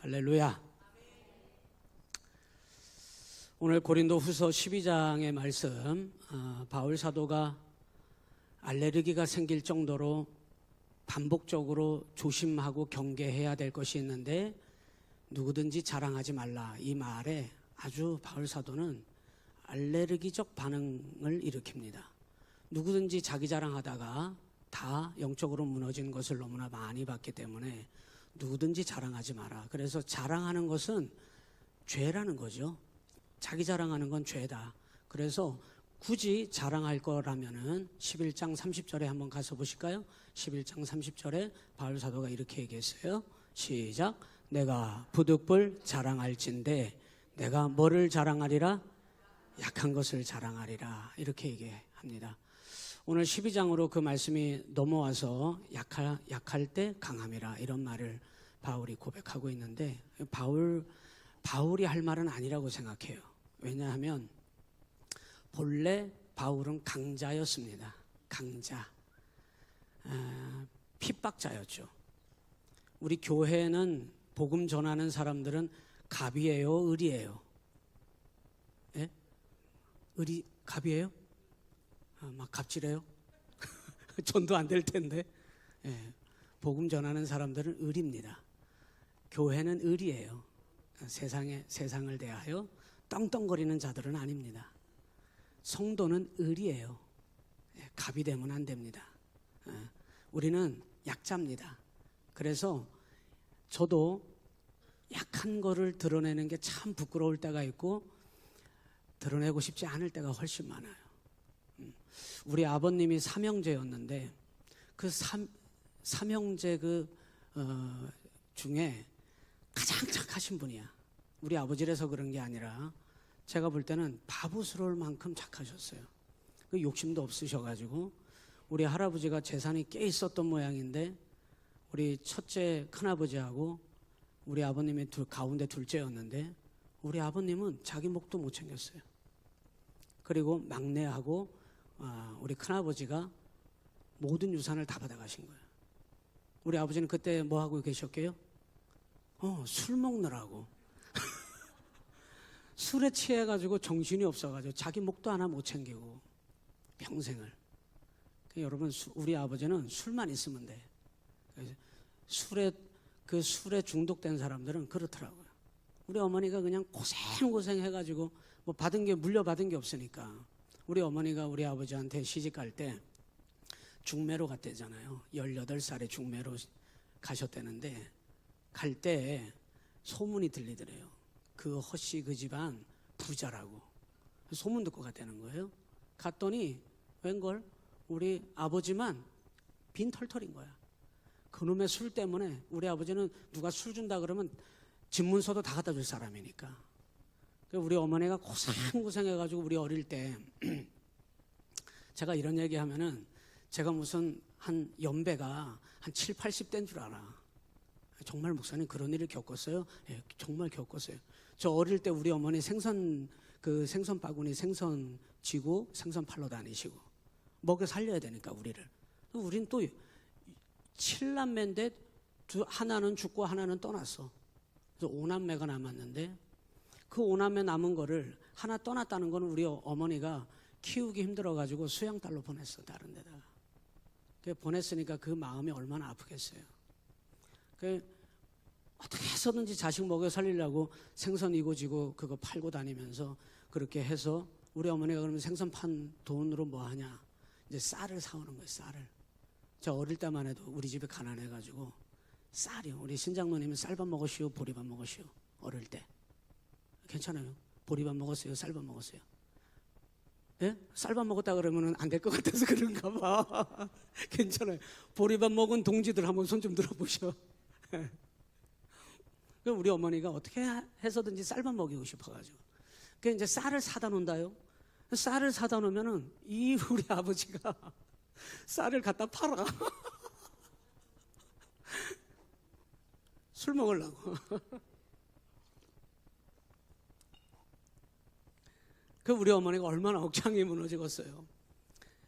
할렐루야. 오늘 고린도후서 12장의 말씀, 바울 사도가 알레르기가 생길 정도로 반복적으로 조심하고 경계해야 될 것이 있는데 누구든지 자랑하지 말라, 이 말에 아주 바울 사도는 알레르기적 반응을 일으킵니다. 누구든지 자기 자랑하다가 다 영적으로 무너진 것을 너무나 많이 봤기 때문에 누구든지 자랑하지 마라. 그래서 자랑하는 것은 죄라는 거죠. 자기 자랑하는 건 죄다. 그래서 굳이 자랑할 거라면은 11장 30절에 한번 가서 보실까요? 11장 30절에 바울 사도가 이렇게 얘기했어요. 시작. 내가 부득불 자랑할진대 내가 뭐를 자랑하리라? 약한 것을 자랑하리라. 이렇게 얘기합니다. 오늘 12장으로 그 말씀이 넘어와서 약할 때 강함이라, 이런 말을 바울이 고백하고 있는데 바울이 할 말은 아니라고 생각해요. 왜냐하면 본래 바울은 강자였습니다. 강자, 핍박자였죠. 우리 교회는 복음 전하는 사람들은 갑이에요, 을이에요? 예? 을이 갑이에요? 막 갑질해요? 전도 안 될 텐데. 예, 복음 전하는 사람들은 을입니다. 교회는 을이에요. 세상을 대하여 떵떵거리는 자들은 아닙니다. 성도는 을이에요. 예, 갑이 되면 안 됩니다. 우리는 약자입니다. 그래서 저도 약한 거를 드러내는 게 참 부끄러울 때가 있고 드러내고 싶지 않을 때가 훨씬 많아요. 우리 아버님이 삼형제였는데 그 삼형제 중에 가장 착하신 분이야. 우리 아버지라서 그런 게 아니라 제가 볼 때는 바보스러울 만큼 착하셨어요. 그 욕심도 없으셔가지고 우리 할아버지가 재산이 꽤 있었던 모양인데 우리 첫째 큰아버지하고 우리 아버님이 가운데 둘째였는데 우리 아버님은 자기 목도 못 챙겼어요. 그리고 막내하고 우리 큰아버지가 모든 유산을 다 받아가신 거예요. 우리 아버지는 그때 뭐 하고 계셨게요? 술 먹느라고. 술에 취해가지고 정신이 없어가지고 자기 목도 하나 못 챙기고 평생을. 여러분, 우리 아버지는 술만 있으면 돼. 술에 중독된 사람들은 그렇더라고요. 우리 어머니가 그냥 고생해가지고 뭐 물려받은 게 없으니까 우리 어머니가 우리 아버지한테 시집갈 때 중매로 갔대잖아요. 18살에 중매로 가셨다는데 갈 때 소문이 들리더래요. 그 허씨 그 집안 부자라고 소문 듣고 갔다는 거예요. 갔더니 웬걸 우리 아버지만 빈털털인 거야. 그놈의 술 때문에 우리 아버지는 누가 술 준다 그러면 집문서도 다 갖다 줄 사람이니까. 우리 어머니가 고생해가지고 우리 어릴 때 제가 이런 얘기 하면은 제가 무슨 한 연배가 한 7, 80대인 줄 알아. 정말 목사님 그런 일을 겪었어요? 예, 정말 겪었어요. 저 어릴 때 우리 어머니 생선 바구니 생선 쥐고 생선 팔러 다니시고 먹여 살려야 되니까 우리를. 우린 또 7남매인데 하나는 죽고 하나는 떠났어. 그래서 5남매가 남았는데 그 5남매 남은 거를 하나 떠났다는 거는 우리 어머니가 키우기 힘들어가지고 수양딸로 보냈어, 다른 데다가. 보냈으니까 그 마음이 얼마나 아프겠어요. 어떻게 해서든지 자식 먹여 살리려고 생선 이고지고 그거 팔고 다니면서 그렇게 해서 우리 어머니가 그러면 생선 판 돈으로 뭐 하냐? 이제 쌀을 사오는 거예요, 쌀을. 저 어릴 때만 해도 우리 집에 가난해가지고 쌀이요. 우리 신장로님은 쌀밥 먹으시오, 보리밥 먹으시오, 어릴 때. 괜찮아요. 보리밥 먹었어요, 쌀밥 먹었어요? 예? 쌀밥 먹었다 그러면 안 될 것 같아서 그런가 봐. 괜찮아요. 보리밥 먹은 동지들 한번 손 좀 들어보셔. 우리 어머니가 어떻게 해서든지 쌀밥 먹이고 싶어가지고. 이제 쌀을 사다 놓는다요. 쌀을 사다 놓으면은 우리 아버지가 쌀을 갖다 팔아. 술 먹으려고. 우리 어머니가 얼마나 억장이 무너지겠어요.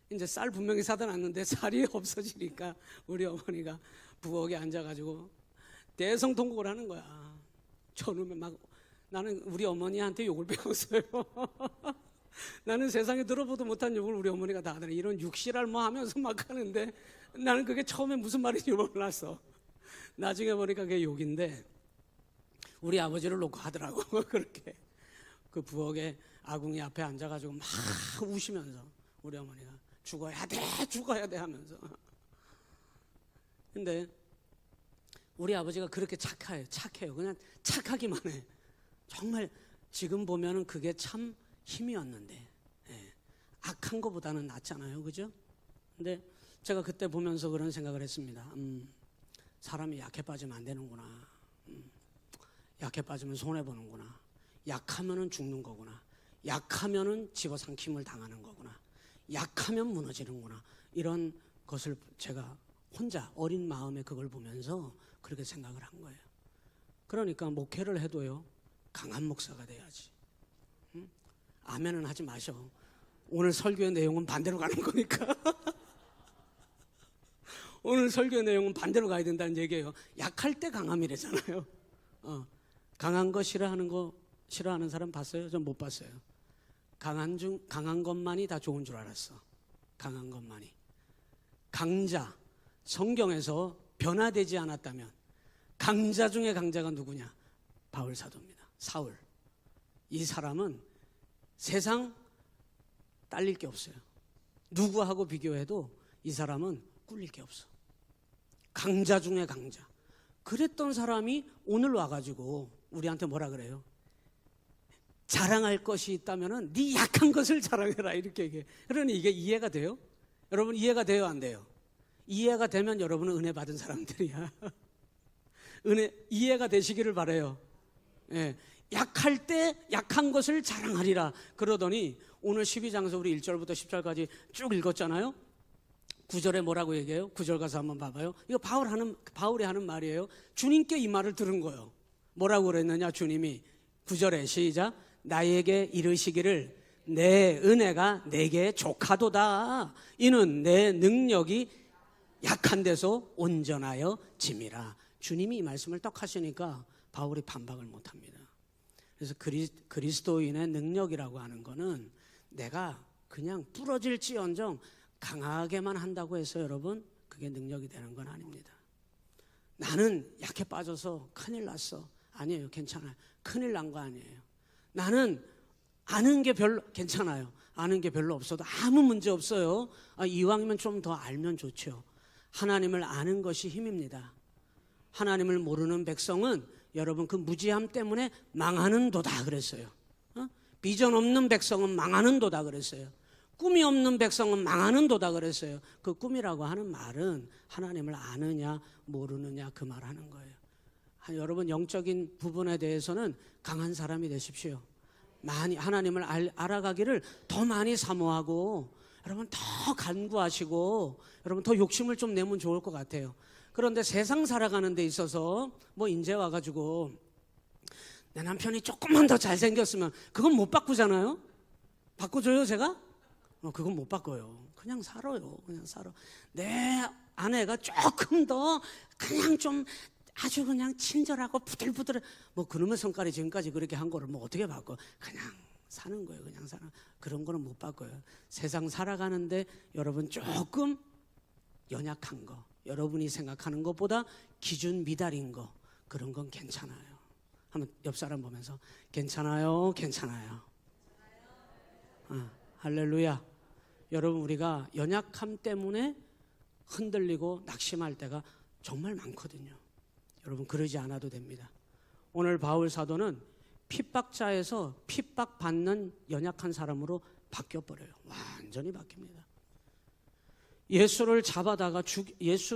이제 쌀 분명히 사다 놨는데 쌀이 없어지니까 우리 어머니가 부엌에 앉아가지고 대성통곡을 하는 거야. 저놈의 막 나는 우리 어머니한테 욕을 배웠어요. 나는 세상에 들어보도 못한 욕을 우리 어머니가 다 하더니 이런 육실할 뭐 하면서 막 하는데 나는 그게 처음에 무슨 말인지 몰랐어. 나중에 보니까 그게 욕인데 우리 아버지를 놓고 하더라고. 그렇게 그 부엌에 아궁이 앞에 앉아가지고 막 우시면서 우리 어머니가 죽어야 돼 하면서. 근데 우리 아버지가 그렇게 착해요. 그냥 착하기만 해. 정말 지금 보면은 그게 참 힘이었는데, 예. 악한 것보다는 낫잖아요, 그죠? 근데 제가 그때 보면서 그런 생각을 했습니다. 사람이 약해 빠지면 안 되는구나. 약해 빠지면 손해 보는구나. 약하면은 죽는 거구나. 약하면은 집어삼킴을 당하는 거구나. 약하면 무너지는구나. 이런 것을 제가 혼자 어린 마음에 그걸 보면서 그렇게 생각을 한 거예요. 그러니까 목회를 해도요, 강한 목사가 돼야지. 아멘은 하지 마셔. 오늘 설교의 내용은 반대로 가는 거니까. 오늘 설교의 내용은 반대로 가야 된다는 얘기예요. 약할 때 강함이래잖아요. 강한 거 싫어하는 사람 봤어요? 전 못 봤어요. 강한 것만이 다 좋은 줄 알았어. 강한 것만이. 강자, 성경에서 변화되지 않았다면 강자 중에 강자가 누구냐? 바울 사도입니다. 사울. 이 사람은 세상 딸릴 게 없어요. 누구하고 비교해도 이 사람은 꿀릴 게 없어. 강자 중에 강자. 그랬던 사람이 오늘 와가지고 우리한테 뭐라 그래요? 자랑할 것이 있다면은 네 약한 것을 자랑해라 이렇게 얘기해. 그러니 이게 이해가 돼요? 여러분 이해가 돼요, 안 돼요? 이해가 되면 여러분은 은혜 받은 사람들이야. 이해가 되시기를 바라요. 예. 약할 때 약한 것을 자랑하리라 그러더니 오늘 12장에서 우리 1절부터 10절까지 쭉 읽었잖아요. 9절에 뭐라고 얘기해요? 9절 가서 한번 봐봐요. 이거 바울이 하는 말이에요. 주님께 이 말을 들은 거예요. 뭐라고 그랬느냐? 주님이 9절에 시작. 나에게 이르시기를 내 은혜가 내게 족하도다. 이는 내 능력이 약한 데서 온전하여 짐이라. 주님이 이 말씀을 딱 하시니까 바울이 반박을 못합니다. 그래서 그리스도인의 능력이라고 하는 거는 내가 그냥 부러질지언정 강하게만 한다고 해서 여러분 그게 능력이 되는 건 아닙니다. 나는 약해 빠져서 큰일 났어. 아니에요. 괜찮아요. 큰일 난 거 아니에요. 나는 아는 게 별로 괜찮아요. 아는 게 별로 없어도 아무 문제 없어요. 이왕이면 좀 더 알면 좋죠. 하나님을 아는 것이 힘입니다. 하나님을 모르는 백성은 여러분 그 무지함 때문에 망하는 도다 그랬어요. 비전 없는 백성은 망하는 도다 그랬어요. 꿈이 없는 백성은 망하는 도다 그랬어요. 그 꿈이라고 하는 말은 하나님을 아느냐 모르느냐 그 말하는 거예요. 여러분 영적인 부분에 대해서는 강한 사람이 되십시오. 많이 하나님을 알아가기를 더 많이 사모하고 여러분 더 간구하시고 여러분 더 욕심을 좀 내면 좋을 것 같아요. 그런데 세상 살아가는 데 있어서 뭐 이제 와가지고 내 남편이 조금만 더 잘생겼으면 그건 못 바꾸잖아요. 바꿔줘요 제가? 그건 못 바꿔요. 그냥 살아요. 그냥 살아. 내 아내가 조금 더 그냥 좀 아주 그냥 친절하고 부들부들 뭐 그놈의 성깔이 지금까지 그렇게 한 거를 뭐 어떻게 바꿔? 그냥 사는 거예요. 그냥 사는 그런 거는 못 바꿔요. 세상 살아가는데 여러분 조금 연약한 거, 여러분이 생각하는 것보다 기준 미달인 거 그런 건 괜찮아요. 한번 옆 사람 보면서 괜찮아요, 괜찮아요. 할렐루야. 여러분 우리가 연약함 때문에 흔들리고 낙심할 때가 정말 많거든요. 여러분 그러지 않아도 됩니다. 오늘 바울 사도는 핍박자에서 핍박받는 연약한 사람으로 바뀌어버려요. 완전히 바뀝니다. 예수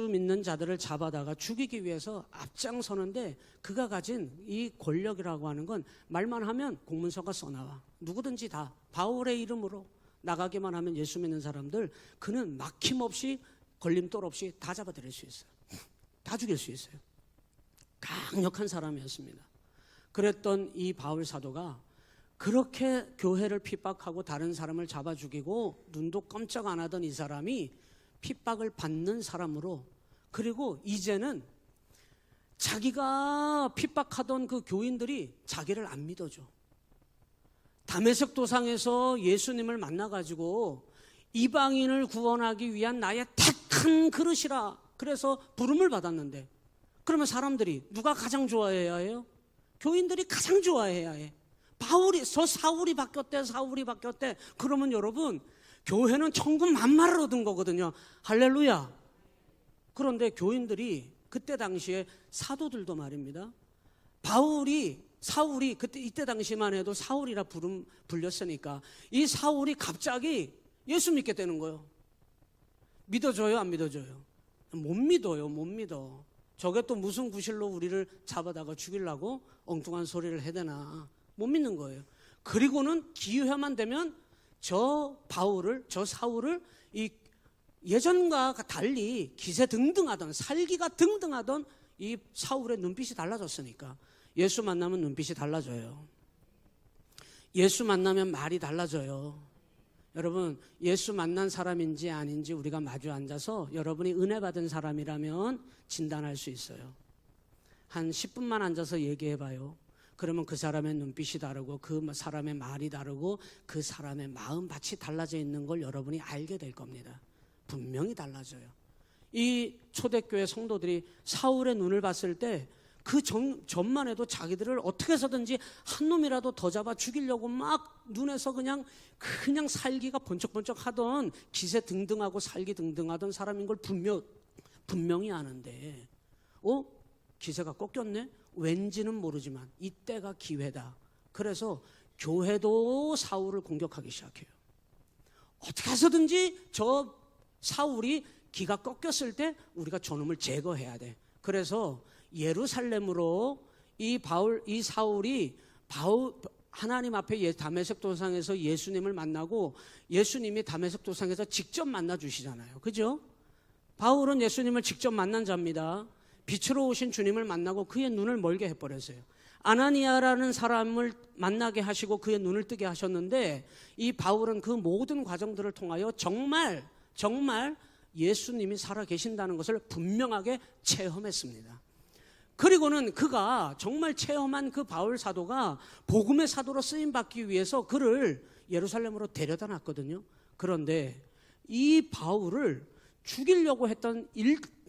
믿는 자들을 잡아다가 죽이기 위해서 앞장서는데 그가 가진 이 권력이라고 하는 건 말만 하면 공문서가 써나와. 누구든지 다 바울의 이름으로 나가기만 하면 예수 믿는 사람들 그는 막힘없이 걸림돌 없이 다 잡아들일 수 있어요. 다 죽일 수 있어요. 강력한 사람이었습니다. 그랬던 이 바울 사도가 그렇게 교회를 핍박하고 다른 사람을 잡아 죽이고 눈도 깜짝 안 하던 이 사람이 핍박을 받는 사람으로 그리고 이제는 자기가 핍박하던 그 교인들이 자기를 안 믿어줘. 다메섹 도상에서 예수님을 만나가지고 이방인을 구원하기 위한 나의 택한 그릇이라 그래서 부름을 받았는데, 그러면 사람들이 누가 가장 좋아해야 해요? 교인들이 가장 좋아해야 해. 사울이 바뀌었대. 그러면 여러분, 교회는 천국 만마를 얻은 거거든요. 할렐루야. 그런데 교인들이 그때 당시에 사도들도 말입니다. 사울이 이때 당시만 해도 사울이라 불렸으니까 이 사울이 갑자기 예수 믿게 되는 거예요. 믿어줘요, 안 믿어줘요? 못 믿어. 저게 또 무슨 구실로 우리를 잡아다가 죽이려고 엉뚱한 소리를 해대나. 못 믿는 거예요. 그리고는 기회만 되면 저 사울을 이 예전과 달리 기세등등하던, 살기가 등등하던 이 사울의 눈빛이 달라졌으니까 예수 만나면 눈빛이 달라져요. 예수 만나면 말이 달라져요. 여러분, 예수 만난 사람인지 아닌지 우리가 마주 앉아서 여러분이 은혜 받은 사람이라면 진단할 수 있어요. 한 10분만 앉아서 얘기해봐요. 그러면 그 사람의 눈빛이 다르고 그 사람의 말이 다르고 그 사람의 마음밭이 달라져 있는 걸 여러분이 알게 될 겁니다. 분명히 달라져요. 이 초대교회 성도들이 사울의 눈을 봤을 때 그 전만 해도 자기들을 어떻게 해서든지 한 놈이라도 더 잡아 죽이려고 막 눈에서 그냥 살기가 번쩍번쩍 하던, 기세 등등하고 살기 등등하던 사람인 걸 분명히 아는데 기세가 꺾였네? 왠지는 모르지만 이때가 기회다. 그래서 교회도 사울을 공격하기 시작해요. 어떻게 해서든지 저 사울이 기가 꺾였을 때 우리가 저놈을 제거해야 돼. 그래서 예루살렘으로 이 사울이 하나님 앞에 다메섹 도상에서 예수님을 만나고, 예수님이 다메섹 도상에서 직접 만나 주시잖아요. 그죠? 바울은 예수님을 직접 만난 자입니다. 빛으로 오신 주님을 만나고 그의 눈을 멀게 해버렸어요. 아나니아라는 사람을 만나게 하시고 그의 눈을 뜨게 하셨는데, 이 바울은 그 모든 과정들을 통하여 정말 예수님이 살아계신다는 것을 분명하게 체험했습니다. 그리고는 그가 정말 체험한 그 바울 사도가 복음의 사도로 쓰임받기 위해서 그를 예루살렘으로 데려다 놨거든요. 그런데 이 바울을 죽이려고 했던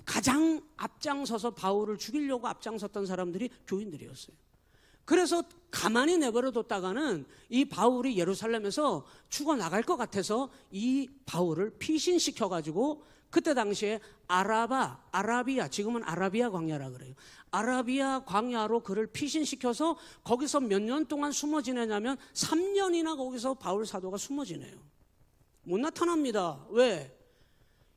가장 앞장서서 바울을 죽이려고 앞장섰던 사람들이 교인들이었어요. 그래서 가만히 내버려뒀다가는 이 바울이 예루살렘에서 죽어나갈 것 같아서 이 바울을 피신시켜가지고, 그때 당시에 아라비아, 지금은 아라비아 광야라 그래요. 아라비아 광야로 그를 피신시켜서 거기서 몇 년 동안 숨어 지내냐면 3년이나 거기서 바울 사도가 숨어 지내요. 못 나타납니다. 왜?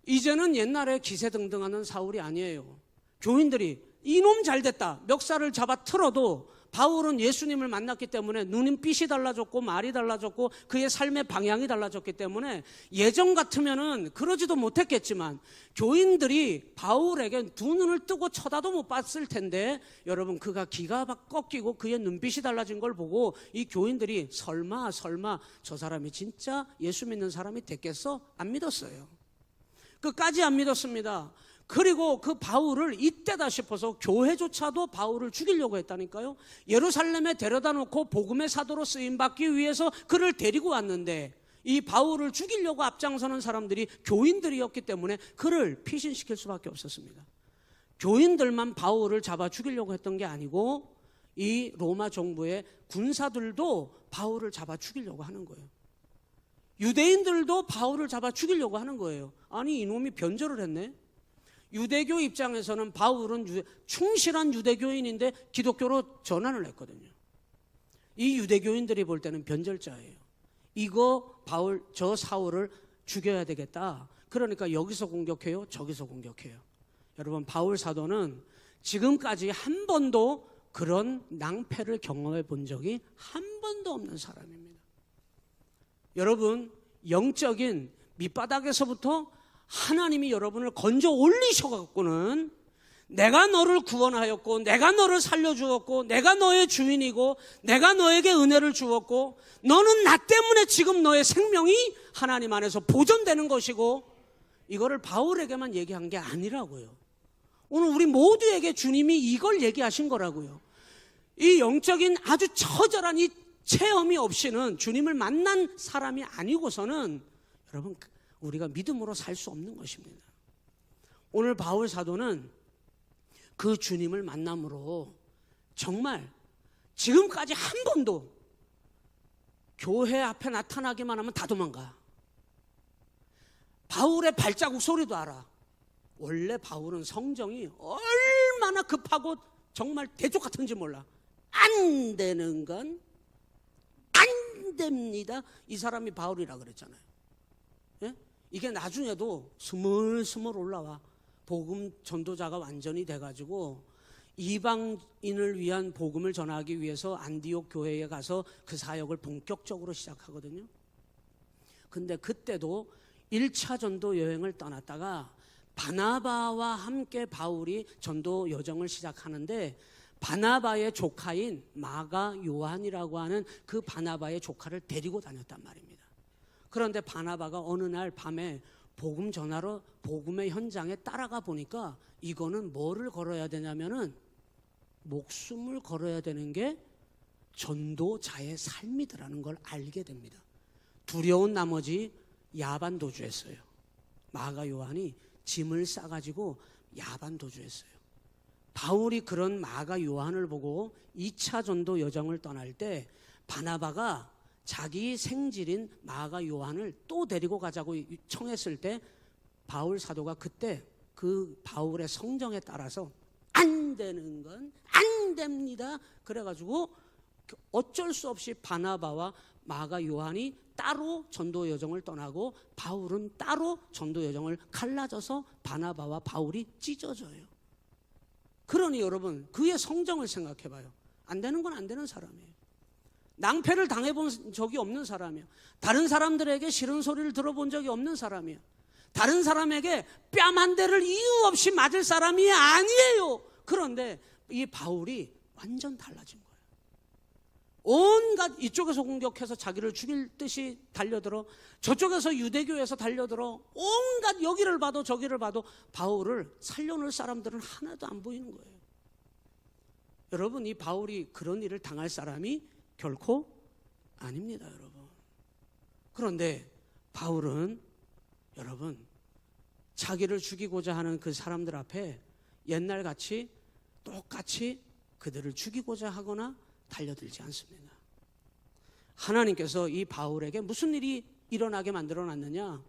이제는 옛날에 기세등등하는 사울이 아니에요. 교인들이 이놈 잘됐다, 멱살을 잡아 틀어도 바울은 예수님을 만났기 때문에 눈빛이 달라졌고 말이 달라졌고 그의 삶의 방향이 달라졌기 때문에 예전 같으면은 그러지도 못했겠지만 교인들이 바울에게 두 눈을 뜨고 쳐다도 못 봤을 텐데, 여러분, 그가 기가 꺾이고 그의 눈빛이 달라진 걸 보고 이 교인들이 설마 저 사람이 진짜 예수 믿는 사람이 됐겠어? 안 믿었어요. 끝까지 안 믿었습니다. 그리고 그 바울을 이때다 싶어서 교회조차도 바울을 죽이려고 했다니까요. 예루살렘에 데려다 놓고 복음의 사도로 쓰임받기 위해서 그를 데리고 왔는데, 이 바울을 죽이려고 앞장서는 사람들이 교인들이었기 때문에 그를 피신시킬 수밖에 없었습니다. 교인들만 바울을 잡아 죽이려고 했던 게 아니고 이 로마 정부의 군사들도 바울을 잡아 죽이려고 하는 거예요. 유대인들도 바울을 잡아 죽이려고 하는 거예요. 아니, 이놈이 변절을 했네. 유대교 입장에서는 바울은 충실한 유대교인인데 기독교로 전환을 했거든요. 이 유대교인들이 볼 때는 변절자예요. 저 사울을 죽여야 되겠다. 그러니까 여기서 공격해요, 저기서 공격해요. 여러분, 바울 사도는 지금까지 한 번도 그런 낭패를 경험해 본 적이 한 번도 없는 사람입니다. 여러분, 영적인 밑바닥에서부터 하나님이 여러분을 건져 올리셔갖고는 내가 너를 구원하였고, 내가 너를 살려주었고, 내가 너의 주인이고, 내가 너에게 은혜를 주었고, 너는 나 때문에 지금 너의 생명이 하나님 안에서 보존되는 것이고, 이거를 바울에게만 얘기한 게 아니라고요. 오늘 우리 모두에게 주님이 이걸 얘기하신 거라고요. 이 영적인 아주 처절한 이 체험이 없이는 주님을 만난 사람이 아니고서는 여러분 우리가 믿음으로 살 수 없는 것입니다. 오늘 바울 사도는 그 주님을 만남으로 정말 지금까지 한 번도 교회 앞에 나타나기만 하면 다 도망가. 바울의 발자국 소리도 알아. 원래 바울은 성정이 얼마나 급하고 정말 대쪽 같은지 몰라. 안 되는 건 안 됩니다. 이 사람이 바울이라 그랬잖아요. 예? 이게 나중에도 스물스물 올라와. 복음 전도자가 완전히 돼가지고 이방인을 위한 복음을 전하기 위해서 안디옥 교회에 가서 그 사역을 본격적으로 시작하거든요. 근데 그때도 1차 전도 여행을 떠났다가 바나바와 함께 바울이 전도 여정을 시작하는데 바나바의 조카인 마가 요한이라고 하는 그 바나바의 조카를 데리고 다녔단 말입니다. 그런데 바나바가 어느 날 밤에 복음 전하러 복음의 현장에 따라가 보니까 이거는 뭐를 걸어야 되냐면은 목숨을 걸어야 되는 게 전도자의 삶이더라는 걸 알게 됩니다. 두려운 나머지 야반 도주했어요. 마가 요한이 짐을 싸가지고 야반 도주했어요. 바울이 그런 마가 요한을 보고 2차 전도 여정을 떠날 때 바나바가 자기 생질인 마가 요한을 또 데리고 가자고 청했을 때 바울 사도가 그때 그 바울의 성정에 따라서 안 되는 건 안 됩니다. 그래가지고 어쩔 수 없이 바나바와 마가 요한이 따로 전도 여정을 떠나고 바울은 따로 전도 여정을 갈라져서 바나바와 바울이 찢어져요. 그러니 여러분 그의 성정을 생각해 봐요. 안 되는 건 안 되는 사람이에요. 낭패를 당해본 적이 없는 사람이에요. 다른 사람들에게 싫은 소리를 들어본 적이 없는 사람이에요. 다른 사람에게 뺨 한 대를 이유 없이 맞을 사람이 아니에요. 그런데 이 바울이 완전 달라진 거예요. 온갖 이쪽에서 공격해서 자기를 죽일 듯이 달려들어 저쪽에서 유대교에서 달려들어 온갖 여기를 봐도 저기를 봐도 바울을 살려놓을 사람들은 하나도 안 보이는 거예요. 여러분 이 바울이 그런 일을 당할 사람이 결코 아닙니다, 여러분. 그런데 바울은 여러분 자기를 죽이고자 하는 그 사람들 앞에 옛날같이 똑같이 그들을 죽이고자 하거나 달려들지 않습니다. 하나님께서 이 바울에게 무슨 일이 일어나게 만들어놨느냐?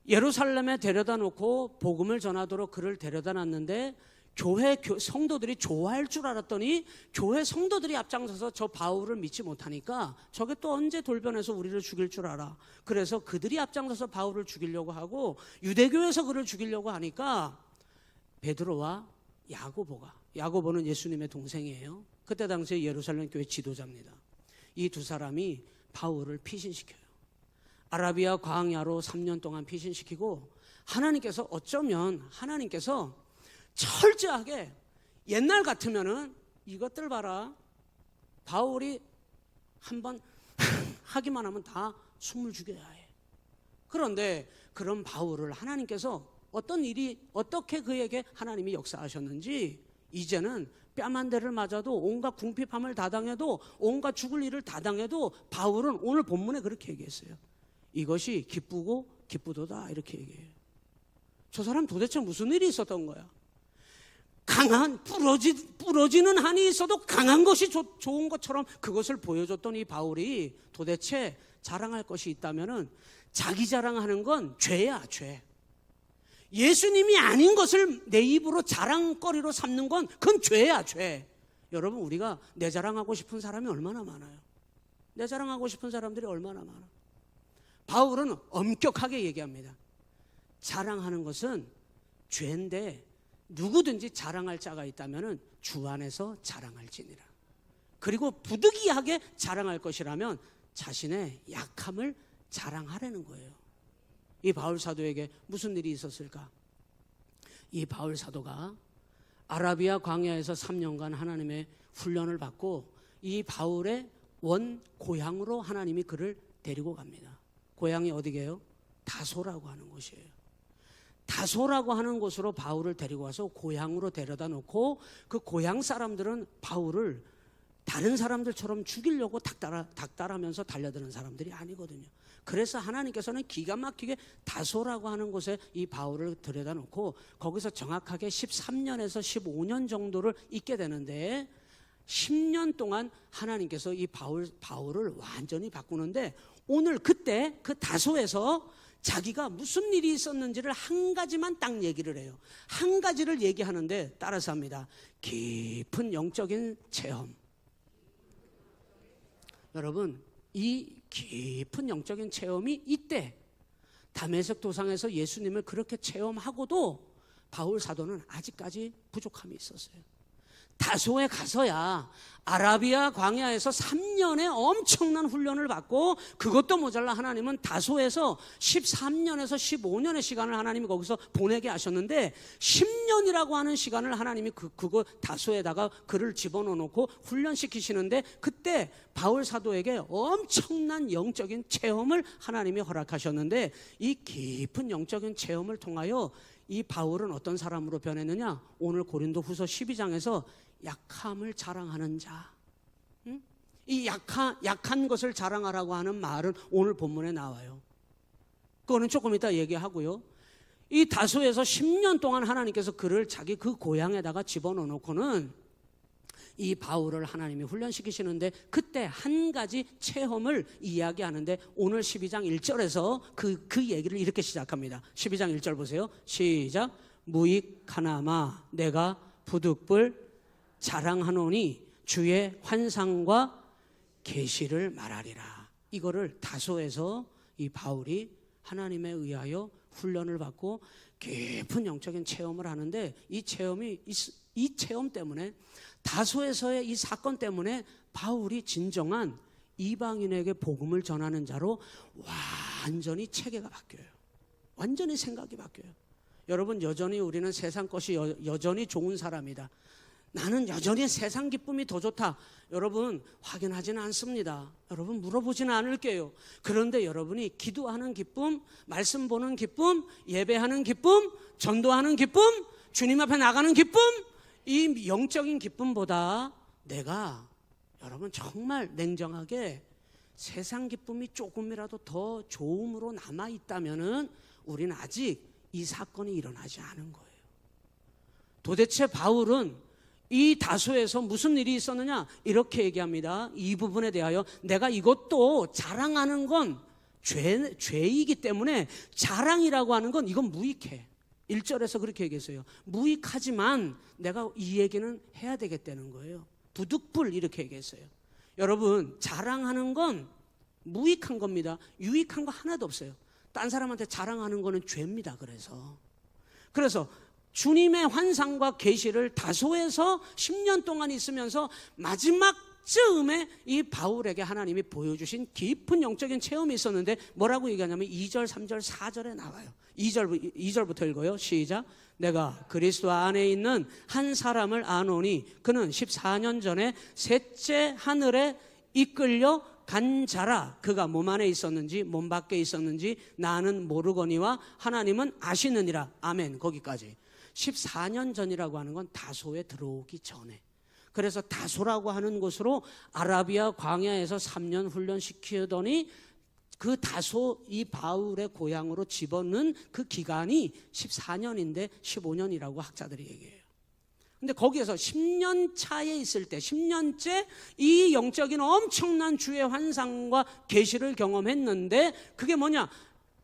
예루살렘에 데려다 놓고 복음을 전하도록 그를 데려다 놨는데 교회 성도들이 좋아할 줄 알았더니 교회 성도들이 앞장서서 저 바울을 믿지 못하니까 저게 또 언제 돌변해서 우리를 죽일 줄 알아. 그래서 그들이 앞장서서 바울을 죽이려고 하고 유대교에서 그를 죽이려고 하니까 베드로와 야고보는 예수님의 동생이에요. 그때 당시에 예루살렘 교회 지도자입니다. 이 두 사람이 바울을 피신시켜요. 아라비아 광야로 3년 동안 피신시키고 하나님께서 어쩌면 하나님께서 철저하게 옛날 같으면은 이것들 봐라. 바울이 한번 하기만 하면 다 숨을 죽여야 해. 그런데 그런 바울을 하나님께서 어떤 일이 어떻게 그에게 하나님이 역사하셨는지 이제는 뺨 한 대를 맞아도 온갖 궁핍함을 다 당해도 온갖 죽을 일을 다 당해도 바울은 오늘 본문에 그렇게 얘기했어요. 이것이 기쁘고 기쁘도다 이렇게 얘기해요. 저 사람 도대체 무슨 일이 있었던 거야? 강한 부러지는 한이 있어도 강한 것이 좋은 것처럼 그것을 보여줬던 이 바울이 도대체 자랑할 것이 있다면은 자기 자랑하는 건 죄야, 죄. 예수님이 아닌 것을 내 입으로 자랑거리로 삼는 건 그건 죄야, 죄. 여러분 우리가 내 자랑하고 싶은 사람이 얼마나 많아요. 내 자랑하고 싶은 사람들이 얼마나 많아. 바울은 엄격하게 얘기합니다. 자랑하는 것은 죄인데 누구든지 자랑할 자가 있다면 주 안에서 자랑할지니라. 그리고 부득이하게 자랑할 것이라면 자신의 약함을 자랑하라는 거예요. 이 바울 사도에게 무슨 일이 있었을까? 이 바울 사도가 아라비아 광야에서 3년간 하나님의 훈련을 받고 이 바울의 원 고향으로 하나님이 그를 데리고 갑니다. 고향이 어디게요? 다소라고 하는 곳이에요. 다소라고 하는 곳으로 바울을 데리고 와서 고향으로 데려다 놓고 그 고향 사람들은 바울을 다른 사람들처럼 죽이려고 닥달하면서 달려드는 사람들이 아니거든요. 그래서 하나님께서는 기가 막히게 다소라고 하는 곳에 이 바울을 들여다 놓고 거기서 정확하게 13년에서 15년 정도를 있게 되는데 10년 동안 하나님께서 이 바울을 완전히 바꾸는데 오늘 그때 그 다소에서 자기가 무슨 일이 있었는지를 한 가지만 딱 얘기를 해요. 한 가지를 얘기하는데 따라서 합니다. 깊은 영적인 체험. 여러분, 이 깊은 영적인 체험이 이때 다메섹 도상에서 예수님을 그렇게 체험하고도 바울 사도는 아직까지 부족함이 있었어요. 다소에 가서야 아라비아 광야에서 3년의 엄청난 훈련을 받고 그것도 모자라 하나님은 다소에서 13년에서 15년의 시간을 하나님이 거기서 보내게 하셨는데 10년이라고 하는 시간을 하나님이 그거 다소에다가 그를 집어넣어 놓고 훈련시키시는데 그때 바울 사도에게 엄청난 영적인 체험을 하나님이 허락하셨는데 이 깊은 영적인 체험을 통하여 이 바울은 어떤 사람으로 변했느냐? 오늘 고린도후서 12장에서 약함을 자랑하는 자. 이 약한 것을 자랑하라고 하는 말은 오늘 본문에 나와요. 그거는 조금 이따 얘기하고요. 이 다소에서 10년 동안 하나님께서 그를 자기 그 고향에다가 집어넣어 놓고는 이 바울을 하나님이 훈련시키시는데 그때 한 가지 체험을 이야기하는데 오늘 12장 1절에서 그 얘기를 이렇게 시작합니다. 12장 1절 보세요. 시작. 무익하나마 내가 부득불 자랑하노니 주의 환상과 계시를 말하리라. 이거를 다소에서 이 바울이 하나님에 의하여 훈련을 받고 깊은 영적인 체험을 하는데 이 체험 때문에 다소에서의 이 사건 때문에 바울이 진정한 이방인에게 복음을 전하는 자로 완전히 체계가 바뀌어요. 완전히 생각이 바뀌어요. 여러분, 여전히 우리는 세상 것이 여전히 좋은 사람이다. 나는 여전히 세상 기쁨이 더 좋다. 여러분, 확인하지는 않습니다. 여러분, 물어보지는 않을게요. 그런데 여러분이 기도하는 기쁨, 말씀 보는 기쁨, 예배하는 기쁨, 전도하는 기쁨, 주님 앞에 나가는 기쁨, 이 영적인 기쁨보다 내가 여러분 정말 냉정하게 세상 기쁨이 조금이라도 더 좋음으로 남아있다면은 우리는 아직 이 사건이 일어나지 않은 거예요. 도대체 바울은 이 다소에서 무슨 일이 있었느냐? 이렇게 얘기합니다. 이 부분에 대하여 내가 이것도 자랑하는 건 죄이기 때문에 자랑이라고 하는 건 이건 무익해. 1절에서 그렇게 얘기했어요. 무익하지만 내가 이 얘기는 해야 되겠다는 거예요. 부득불 이렇게 얘기했어요. 여러분, 자랑하는 건 무익한 겁니다. 유익한 거 하나도 없어요. 딴 사람한테 자랑하는 거는 죄입니다. 그래서 주님의 환상과 계시를 다소에서 10년 동안 있으면서 마지막 즈음에 이 바울에게 하나님이 보여주신 깊은 영적인 체험이 있었는데 뭐라고 얘기하냐면 2절, 3절, 4절에 나와요. 2절부터 읽어요. 시작. 내가 그리스도 안에 있는 한 사람을 아노니 그는 14년 전에 셋째 하늘에 이끌려 간 자라. 그가 몸 안에 있었는지 몸 밖에 있었는지 나는 모르거니와 하나님은 아시느니라. 아멘. 거기까지. 14년 전이라고 하는 건 다소에 들어오기 전에. 그래서 다소라고 하는 곳으로 아라비아 광야에서 3년 훈련시키더니 그 다소 이 바울의 고향으로 집어넣은 그 기간이 14년인데 15년이라고 학자들이 얘기해요. 근데 거기에서 10년 차에 있을 때 10년째 이 영적인 엄청난 주의 환상과 계시를 경험했는데 그게 뭐냐?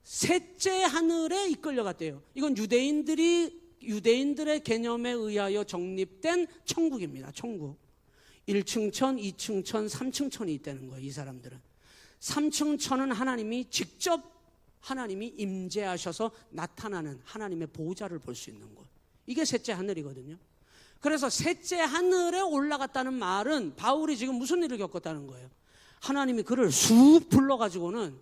셋째 하늘에 이끌려갔대요. 이건 유대인들의 개념에 의하여 정립된 천국입니다. 천국. 1층 천, 2층 천, 3층 천이 있다는 거예요. 이 사람들은. 3층 천은 하나님이 직접 하나님이 임재하셔서 나타나는 하나님의 보좌를 볼 수 있는 곳. 이게 셋째 하늘이거든요. 그래서 셋째 하늘에 올라갔다는 말은 바울이 지금 무슨 일을 겪었다는 거예요. 하나님이 그를 쑥 불러가지고는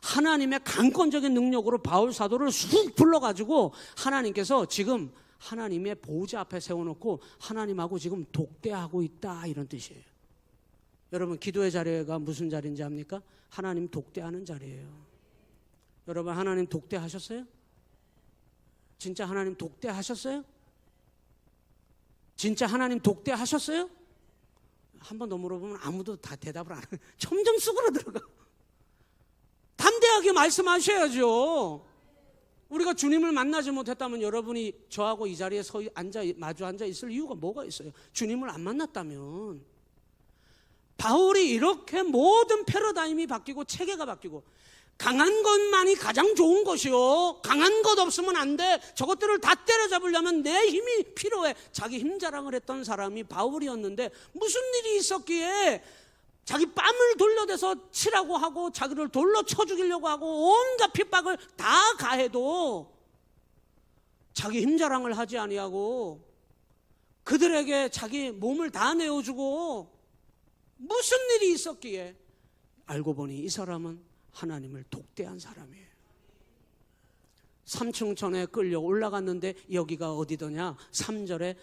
하나님의 강권적인 능력으로 바울 사도를 쑥 불러가지고 하나님께서 지금 하나님의 보좌 앞에 세워놓고 하나님하고 지금 독대하고 있다, 이런 뜻이에요. 여러분, 기도의 자리가 무슨 자리인지 압니까? 하나님 독대하는 자리예요. 여러분, 하나님 독대하셨어요? 진짜 하나님 독대하셨어요? 진짜 하나님 독대하셨어요? 한 번 더 물어보면 아무도 다 대답을 안 해요. 점점 수그러들어가. 담대하게 말씀하셔야죠. 우리가 주님을 만나지 못했다면 여러분이 저하고 이 자리에 마주 앉아 있을 이유가 뭐가 있어요? 주님을 안 만났다면. 바울이 이렇게 모든 패러다임이 바뀌고 체계가 바뀌고, 강한 것만이 가장 좋은 것이요, 강한 것 없으면 안 돼, 저것들을 다 때려잡으려면 내 힘이 필요해, 자기 힘 자랑을 했던 사람이 바울이었는데 무슨 일이 있었기에 자기 뺨을 돌려대서 치라고 하고 자기를 돌로 쳐 죽이려고 하고 온갖 핍박을 다 가해도 자기 힘 자랑을 하지 아니하고 그들에게 자기 몸을 다 내어주고 무슨 일이 있었기에? 알고 보니 이 사람은 하나님을 독대한 사람이에요. 3층 전에 끌려 올라갔는데 여기가 어디더냐? 3절에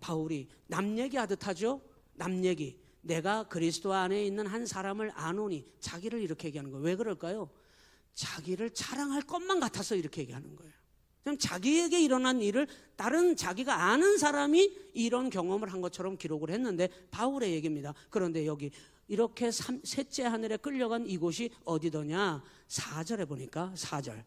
바울이 남 얘기하듯 하죠. 남 얘기. 내가 그리스도 안에 있는 한 사람을 아노니, 자기를 이렇게 얘기하는 거예요. 왜 그럴까요? 자기를 자랑할 것만 같아서 이렇게 얘기하는 거예요. 그럼 자기에게 일어난 일을 다른 자기가 아는 사람이 이런 경험을 한 것처럼 기록을 했는데 바울의 얘기입니다. 그런데 여기 이렇게 셋째 하늘에 끌려간 이곳이 어디더냐? 4절에 보니까 4절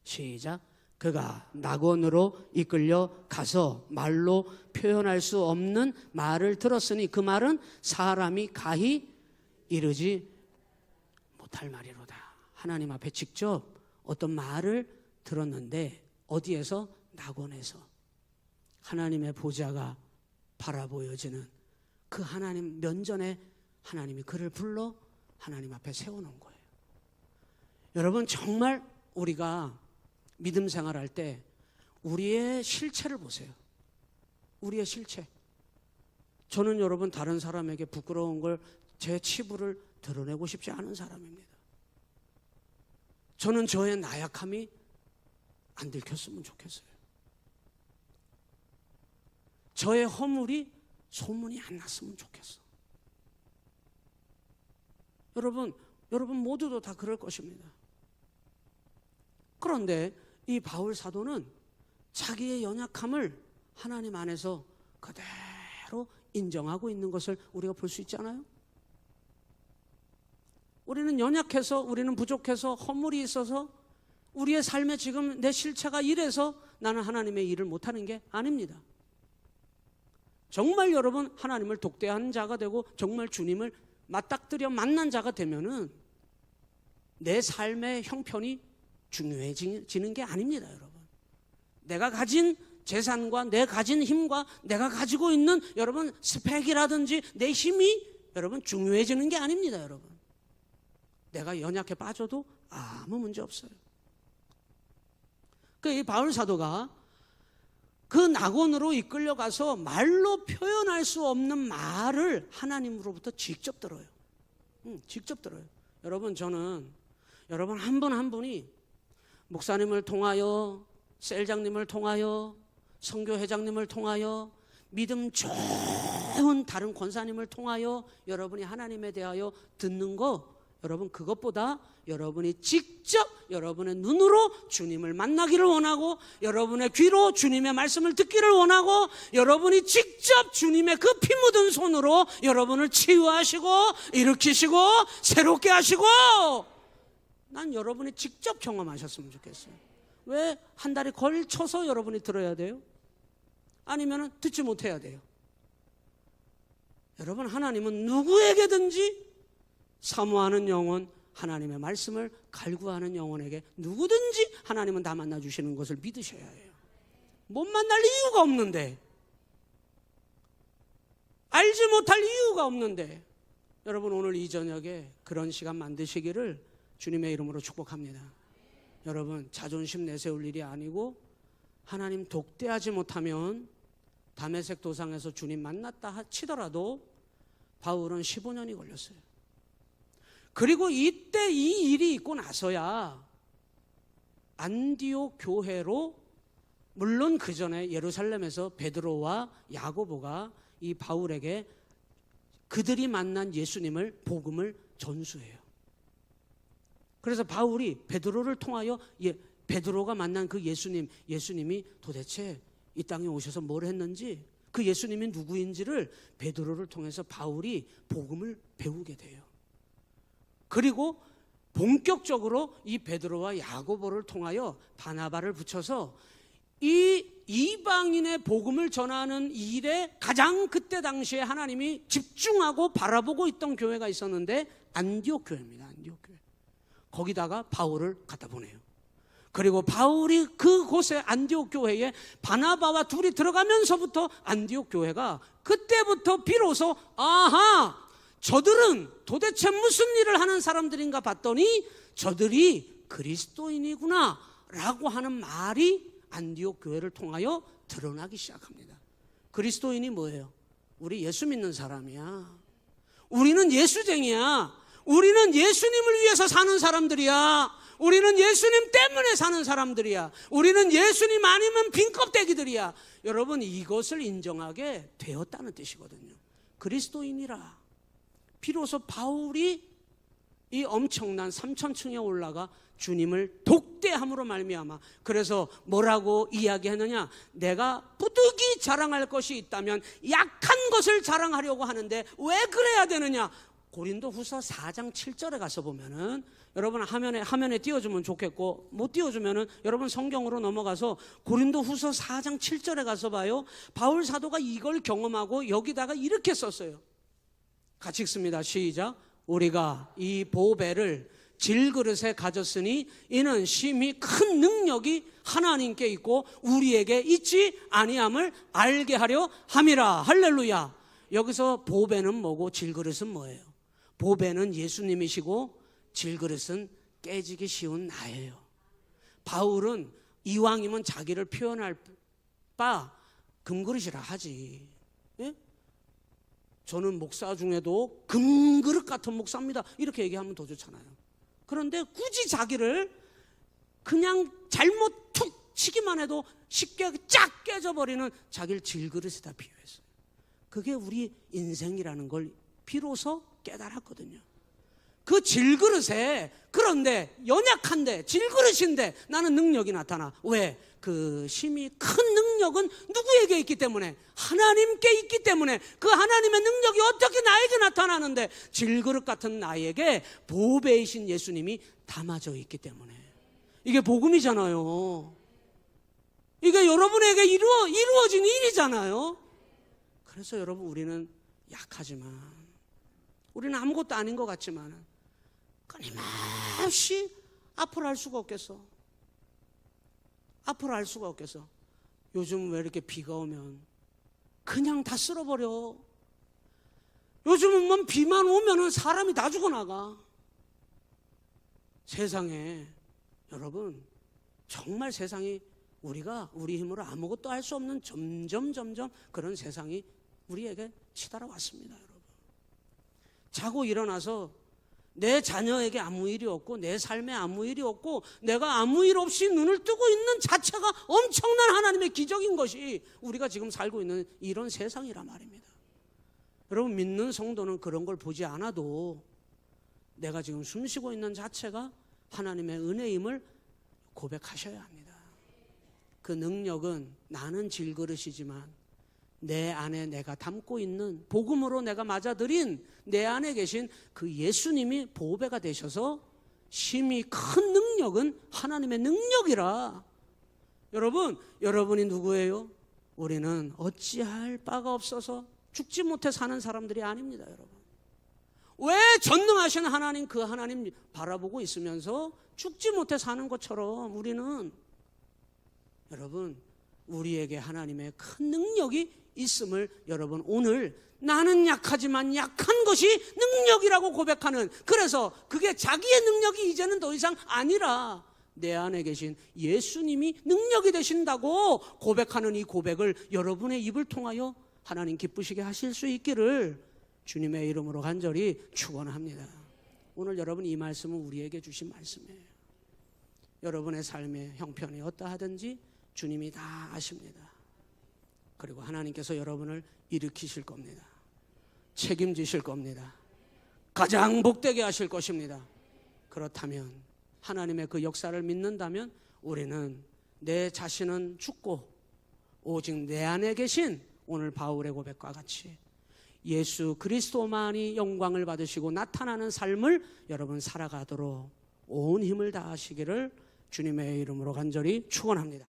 시작. 그가 낙원으로 이끌려 가서 말로 표현할 수 없는 말을 들었으니 그 말은 사람이 가히 이르지 못할 말이로다. 하나님 앞에 직접 어떤 말을 들었는데 어디에서? 낙원에서. 하나님의 보좌가 바라보여지는 그 하나님 면전에 하나님이 그를 불러 하나님 앞에 세워놓은 거예요. 여러분, 정말 우리가 믿음 생활할 때 우리의 실체를 보세요. 우리의 실체. 저는 여러분 다른 사람에게 부끄러운 걸, 제 치부를 드러내고 싶지 않은 사람입니다. 저는 저의 나약함이 안 들켰으면 좋겠어요. 저의 허물이 소문이 안 났으면 좋겠어. 여러분 모두도 다 그럴 것입니다. 그런데 이 바울 사도는 자기의 연약함을 하나님 안에서 그대로 인정하고 있는 것을 우리가 볼 수 있잖아요. 우리는 연약해서, 우리는 부족해서, 허물이 있어서, 우리의 삶에 지금 내 실체가 이래서 나는 하나님의 일을 못하는 게 아닙니다. 정말 여러분 하나님을 독대한 자가 되고 정말 주님을 맞닥뜨려 만난 자가 되면은 내 삶의 형편이 중요해지는 게 아닙니다, 여러분. 내가 가진 재산과 내 가진 힘과 내가 가지고 있는 여러분 스펙이라든지 내 힘이 여러분 중요해지는 게 아닙니다, 여러분. 내가 연약해 빠져도 아무 문제 없어요. 이 바울 사도가 그 낙원으로 이끌려가서 말로 표현할 수 없는 말을 하나님으로부터 직접 들어요. 직접 들어요. 여러분, 저는 여러분 한 분 한 분이 목사님을 통하여, 셀장님을 통하여, 선교회장님을 통하여, 믿음 좋은 다른 권사님을 통하여 여러분이 하나님에 대하여 듣는 거, 여러분 그것보다 여러분이 직접 여러분의 눈으로 주님을 만나기를 원하고, 여러분의 귀로 주님의 말씀을 듣기를 원하고, 여러분이 직접 주님의 그 피 묻은 손으로 여러분을 치유하시고 일으키시고 새롭게 하시고, 난 여러분이 직접 경험하셨으면 좋겠어요. 왜 한 달에 걸쳐서 여러분이 들어야 돼요? 아니면 듣지 못해야 돼요? 여러분, 하나님은 누구에게든지 사모하는 영혼, 하나님의 말씀을 갈구하는 영혼에게 누구든지 하나님은 다 만나주시는 것을 믿으셔야 해요. 못 만날 이유가 없는데, 알지 못할 이유가 없는데, 여러분 오늘 이 저녁에 그런 시간 만드시기를 주님의 이름으로 축복합니다. 여러분, 자존심 내세울 일이 아니고 하나님 독대하지 못하면 다메섹 도상에서 주님 만났다 치더라도 바울은 15년이 걸렸어요. 그리고 이때 이 일이 있고 나서야 안디옥 교회로, 물론 그 전에 예루살렘에서 베드로와 야고보가 이 바울에게 그들이 만난 예수님을, 복음을 전수해요. 그래서 바울이 베드로를 통하여 베드로가 만난 그 예수님이 도대체 이 땅에 오셔서 뭘 했는지, 그 예수님이 누구인지를 베드로를 통해서 바울이 복음을 배우게 돼요. 그리고 본격적으로 이 베드로와 야고보를 통하여 바나바를 붙여서 이 이방인의 복음을 전하는 일에 가장 그때 당시에 하나님이 집중하고 바라보고 있던 교회가 있었는데 안디옥 교회입니다. 안디옥 교회. 거기다가 바울을 갖다 보내요. 그리고 바울이 그곳에 안디옥 교회에 바나바와 둘이 들어가면서부터 안디옥 교회가 그때부터 비로소 아하, 저들은 도대체 무슨 일을 하는 사람들인가 봤더니 저들이 그리스도인이구나 라고 하는 말이 안디옥 교회를 통하여 드러나기 시작합니다. 그리스도인이 뭐예요? 우리 예수 믿는 사람이야. 우리는 예수쟁이야. 우리는 예수님을 위해서 사는 사람들이야. 우리는 예수님 때문에 사는 사람들이야. 우리는 예수님 아니면 빈 껍데기들이야. 여러분, 이것을 인정하게 되었다는 뜻이거든요. 그리스도인이라. 비로소 바울이 이 엄청난 3,000층에 올라가 주님을 독대함으로 말미암아, 그래서 뭐라고 이야기했느냐? 내가 부득이 자랑할 것이 있다면 약한 것을 자랑하려고 하는데 왜 그래야 되느냐? 고린도후서 4장 7절에 가서 보면은, 여러분 화면에 띄워주면 좋겠고, 못 띄워주면은 여러분 성경으로 넘어가서 고린도후서 4장 7절에 가서 봐요. 바울 사도가 이걸 경험하고 여기다가 이렇게 썼어요. 같이 읽습니다. 시작. 우리가 이 보배를 질그릇에 가졌으니 이는 심히 큰 능력이 하나님께 있고 우리에게 있지 아니함을 알게 하려 함이라. 할렐루야. 여기서 보배는 뭐고 질그릇은 뭐예요? 보배는 예수님이시고 질그릇은 깨지기 쉬운 나예요. 바울은 이왕이면 자기를 표현할 바 금그릇이라 하지. 예? 저는 목사 중에도 금그릇 같은 목사입니다, 이렇게 얘기하면 더 좋잖아요. 그런데 굳이 자기를 그냥 잘못 툭 치기만 해도 쉽게 쫙 깨져버리는 자기를 질그릇에다 비유했어요. 그게 우리 인생이라는 걸 비로소 깨달았거든요. 그 질그릇에, 그런데 연약한데 질그릇인데 나는 능력이 나타나. 왜? 그 심히 큰 능력은 누구에게 있기 때문에? 하나님께 있기 때문에. 그 하나님의 능력이 어떻게 나에게 나타나는데? 질그릇 같은 나에게 보배이신 예수님이 담아져 있기 때문에. 이게 복음이잖아요. 이게 여러분에게 이루어진 일이잖아요. 그래서 여러분, 우리는 약하지만, 우리는 아무것도 아닌 것 같지만 끊임없이 앞으로 할 수가 없겠어. 앞으로 할 수가 없겠어. 요즘 왜 이렇게 비가 오면 그냥 다 쓸어버려. 요즘은 뭐 비만 오면은 사람이 다 죽어나가. 세상에, 여러분, 정말 세상이 우리가 우리 힘으로 아무것도 할 수 없는 점점 그런 세상이 우리에게 치달아 왔습니다. 여러분, 자고 일어나서 내 자녀에게 아무 일이 없고 내 삶에 아무 일이 없고 내가 아무 일 없이 눈을 뜨고 있는 자체가 엄청난 하나님의 기적인 것이 우리가 지금 살고 있는 이런 세상이란 말입니다. 여러분, 믿는 성도는 그런 걸 보지 않아도 내가 지금 숨쉬고 있는 자체가 하나님의 은혜임을 고백하셔야 합니다. 그 능력은 나는 질그릇이지만 내 안에 내가 담고 있는 복음으로 내가 맞아들인 내 안에 계신 그 예수님이 보배가 되셔서 심히 큰 능력은 하나님의 능력이라. 여러분, 여러분이 누구예요? 우리는 어찌할 바가 없어서 죽지 못해 사는 사람들이 아닙니다. 여러분, 왜 전능하신 하나님, 그 하나님 바라보고 있으면서 죽지 못해 사는 것처럼 우리는, 여러분, 우리에게 하나님의 큰 능력이 있음을 여러분, 오늘 나는 약하지만 약한 것이 능력이라고 고백하는, 그래서 그게 자기의 능력이 이제는 더 이상 아니라 내 안에 계신 예수님이 능력이 되신다고 고백하는 이 고백을 여러분의 입을 통하여 하나님 기쁘시게 하실 수 있기를 주님의 이름으로 간절히 축원합니다. 오늘 여러분, 이 말씀은 우리에게 주신 말씀이에요. 여러분의 삶의 형편이 어떠하든지 주님이 다 아십니다. 그리고 하나님께서 여러분을 일으키실 겁니다. 책임지실 겁니다. 가장 복되게 하실 것입니다. 그렇다면, 하나님의 그 역사를 믿는다면 우리는 내 자신은 죽고 오직 내 안에 계신 오늘 바울의 고백과 같이 예수 그리스도만이 영광을 받으시고 나타나는 삶을 여러분 살아가도록 온 힘을 다하시기를 주님의 이름으로 간절히 축원합니다.